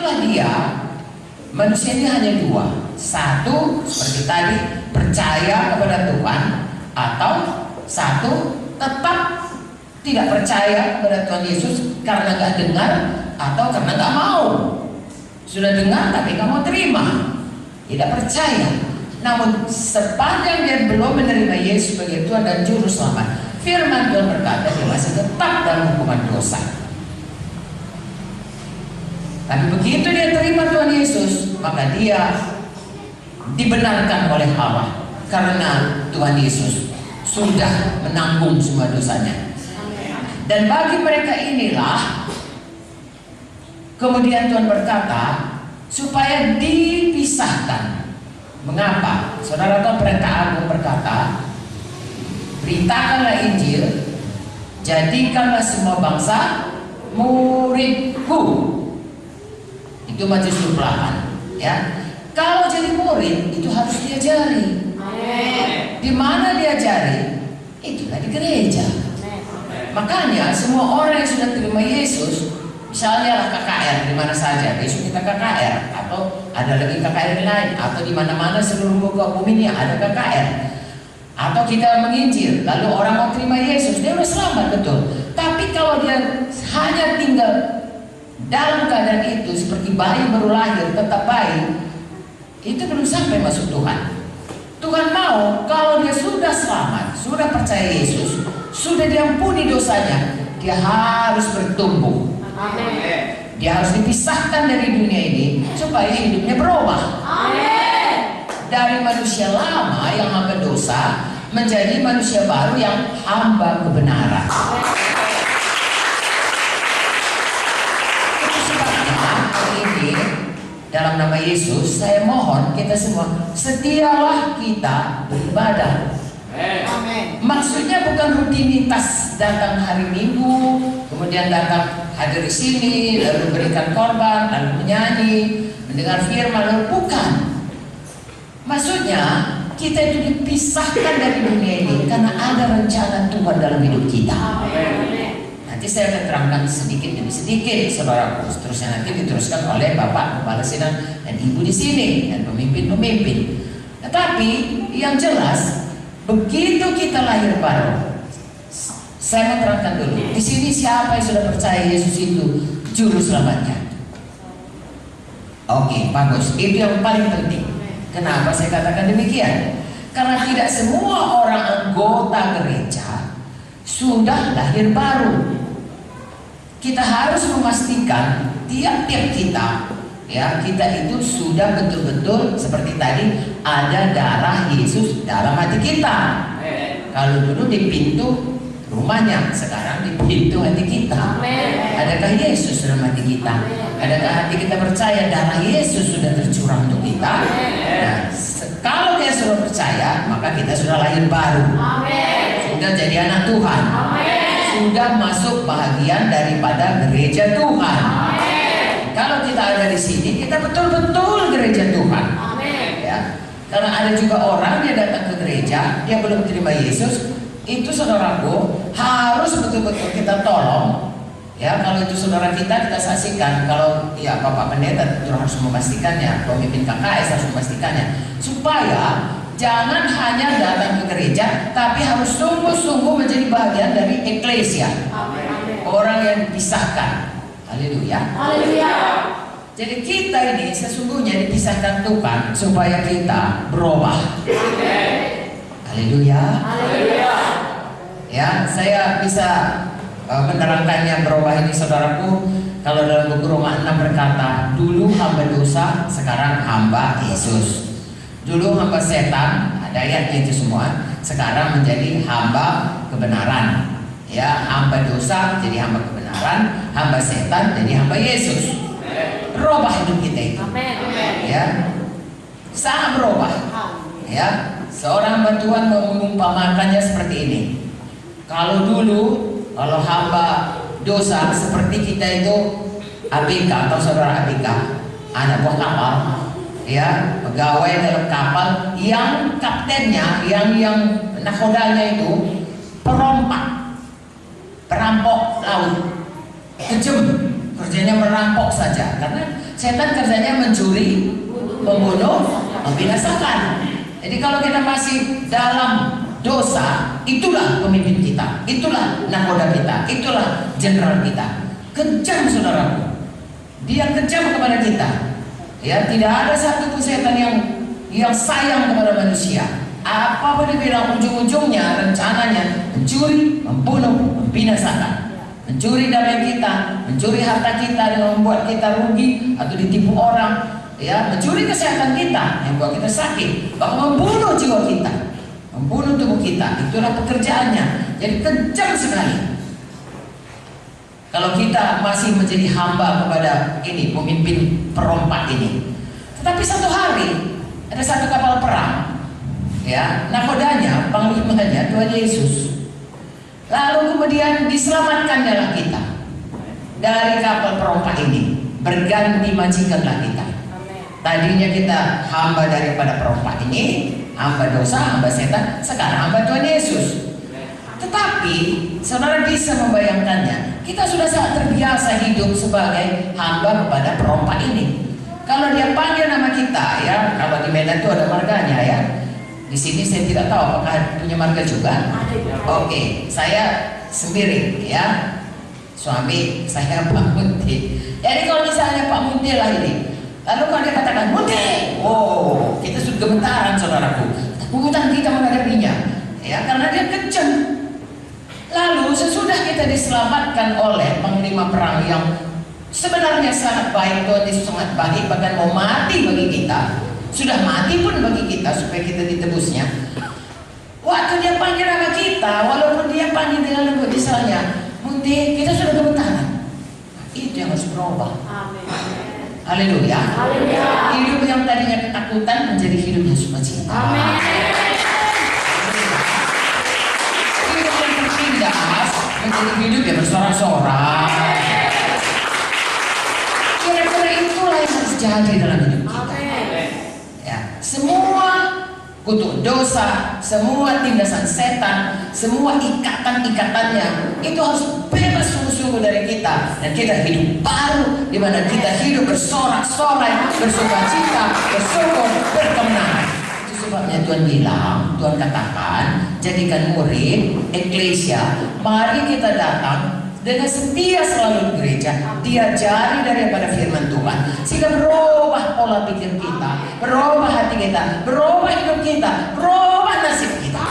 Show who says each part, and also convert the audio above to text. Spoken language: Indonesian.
Speaker 1: itulah dia. Manusia ini hanya dua. Satu, seperti tadi, percaya kepada Tuhan, atau satu, tetap tidak percaya kepada Tuhan Yesus karena nggak dengar atau karena nggak mau. Sudah dengar tapi nggak mau terima, tidak percaya. Namun sepanjang dia belum menerima Yesus sebagai Tuhan dan Juru Selamat, firman Tuhan berkata dia masih tetap dalam hukuman dosa. Tapi begitu dia terima Tuhan Yesus, maka dia dibenarkan oleh Allah karena Tuhan Yesus sudah menanggung semua dosanya. Dan bagi mereka inilah kemudian Tuhan berkata supaya dipisahkan. Mengapa? Saudara tahu perintah agung berkata, beritakanlah Injil, jadikanlah semua bangsa muridku. Itu Matius 28, ya. Kalau jadi murid itu harus diajari. Di mana diajari? Itulah di gereja. Makanya semua orang yang sudah terima Yesus, misalnya KKR di mana saja, besok kita KKR, atau ada lagi KKR lain, atau di mana-mana seluruh muka bumi ini ada KKR, atau kita menginjil, lalu orang mau terima Yesus, dia udah selamat, betul. Tapi kalau dia hanya tinggal dalam keadaan itu seperti bayi baru lahir, tetap bayi, itu belum sampai masuk Tuhan. Tuhan mau kalau dia sudah selamat, sudah percaya Yesus, sudah diampuni dosanya, dia harus bertumbuh. Amin. Dia harus dipisahkan dari dunia ini supaya hidupnya berubah. Amin. Dari manusia lama yang hamba dosa menjadi manusia baru yang hamba kebenaran. Itu sebabnya hari ini dalam nama Yesus saya mohon kita semua setialah kita beribadah. Amin. Maksudnya bukan rutinitas datang hari Minggu, kemudian datang hadir di sini, lalu berikan korban, lalu menyanyi, mendengar firman, lalu bukan. Maksudnya kita itu dipisahkan dari dunia ini karena ada rencana Tuhan dalam hidup kita. Amin. Nanti saya akan terangkan sedikit demi sedikit, saudaraku. Seterusnya nanti diteruskan oleh Bapak Kepala Sidang dan Ibu di sini dan pemimpin-pemimpin. Tetapi yang jelas, begitu kita lahir baru, saya mau terangkan dulu. Di sini siapa yang sudah percaya Yesus itu Juru Selamatnya? Oke, bagus. Itu yang paling penting. Kenapa saya katakan demikian? Karena tidak semua orang anggota gereja sudah lahir baru. Kita harus memastikan tiap-tiap kita, ya, kita itu sudah betul-betul seperti tadi ada darah Yesus dalam hati kita. Kalau dulu di pintu rumahnya, sekarang di pintu hati kita. Adakah Yesus dalam hati kita? Adakah hati kita percaya darah Yesus sudah tercurah untuk kita? Nah, kalau kita sudah percaya, maka kita sudah lahir baru. Sudah jadi anak Tuhan. Sudah masuk bahagian daripada gereja Tuhan. Kalau kita ada di sini, kita betul-betul gereja Tuhan. Ya. Karena ada juga orang yang datang ke gereja, dia belum terima Yesus, itu saudaraku harus betul-betul kita tolong. Ya, kalau itu saudara kita saksikan. Kalau ya Bapak Pendeta tentu harus memastikannya, pemimpin KKS harus memastikannya, supaya jangan hanya datang ke gereja, tapi harus sungguh-sungguh menjadi bagian dari eklesia. Orang yang dipisahkan. Haleluya. Haleluya. Jadi kita ini sesungguhnya dipisahkan Tuhan supaya kita berubah. Haleluya. Haleluya. Ya, saya bisa menerangkannya berubah ini saudaraku. Kalau dalam buku Roma 6 berkata, dulu hamba dosa, sekarang hamba Yesus. Dulu hamba setan, ada ayatnya itu semua. Sekarang menjadi hamba kebenaran. Ya, hamba dosa jadi hamba kebenaran, hamba setan jadi hamba Yesus. Berubah hidup kita itu. Ya, sangat berubah. Ya, seorang hamba Tuhan mengumpamakannya seperti ini. Kalau dulu, kalau hamba dosa seperti kita itu ABK atau saudara ABK, anak buah kapal, ya, pegawai dalam kapal yang kaptennya, yang nakodanya itu perampok laut, kejam, kerjanya merampok saja. Karena Setan kerjanya mencuri, membunuh, membinasakan. Jadi kalau kita masih dalam dosa, itulah pemimpin kita, itulah nakoda kita, itulah jenderal kita. Kejam saudaraku, dia kejam kepada kita. Ya, tidak ada satu pun setan yang sayang kepada manusia. Apa boleh bilang, ujung-ujungnya rencananya mencuri, membunuh, membinasakan. Mencuri damai kita, mencuri harta kita dengan membuat kita rugi atau ditipu orang. Ya, mencuri kesehatan kita yang buat kita sakit, bahkan membunuh jiwa kita, membunuh tubuh kita. Itulah pekerjaannya. Jadi kejam sekali. Kalau kita masih menjadi hamba kepada ini, pemimpin perompak ini. Tetapi satu hari ada satu kapal perang, ya, nakodanya, panglimanya Tuhan Yesus. Lalu kemudian diselamatkannya kita dari kapal perompak ini. Berganti majikanlah kita. Tadinya kita hamba daripada perompak ini, hamba dosa, hamba setan. Sekarang hamba Tuhan Yesus. Tetapi saudara bisa membayangkannya, kita sudah sangat terbiasa hidup sebagai hamba kepada perompak ini. Kalau dia panggil nama kita, ya, kalau di Medan itu ada marganya, ya. Di sini saya tidak tahu apakah punya marga juga. Oke, saya sendiri, ya. Suami saya Pak Munti. Jadi kalau misalnya Pak Munti lah ini, lalu kalau dia katakan Munti, oh, kita sudah gemetaran saudaraku. Ketakutan kita menghadapinya, ya, karena dia kejam. Lalu sesudah kita diselamatkan oleh panglima perang yang sebenarnya sangat baik, Tuhan Yesus sangat baik, bahkan mau mati bagi kita, sudah mati pun bagi kita supaya kita ditebusnya. Waktu dia panggil nama kita, walaupun dia panggil dengan lembut misalnya, Munti, kita sudah gemetaran. Itu yang harus berubah. Haleluya. Hidup yang tadinya ketakutan menjadi hidup yang sukacita. Menjadi hidup yang bersorak-sorak. Kira-kira itulah yang harus jadi dalam hidup kita. Ya, semua kutuk dosa, semua tindasan setan, semua ikatan-ikatannya itu harus bebas sungguh-sungguh dari kita, dan kita hidup baru di mana kita hidup bersorak-sorai, bersukacita, bersyukur, berkemenangan. Sebabnya Tuhan bilang, Tuhan katakan, jadikan murid, eklesia, mari kita datang dengan setia selalu di gereja, diajari daripada firman Tuhan, sehingga berubah pola pikir kita, berubah hati kita, berubah hidup kita, berubah nasib kita.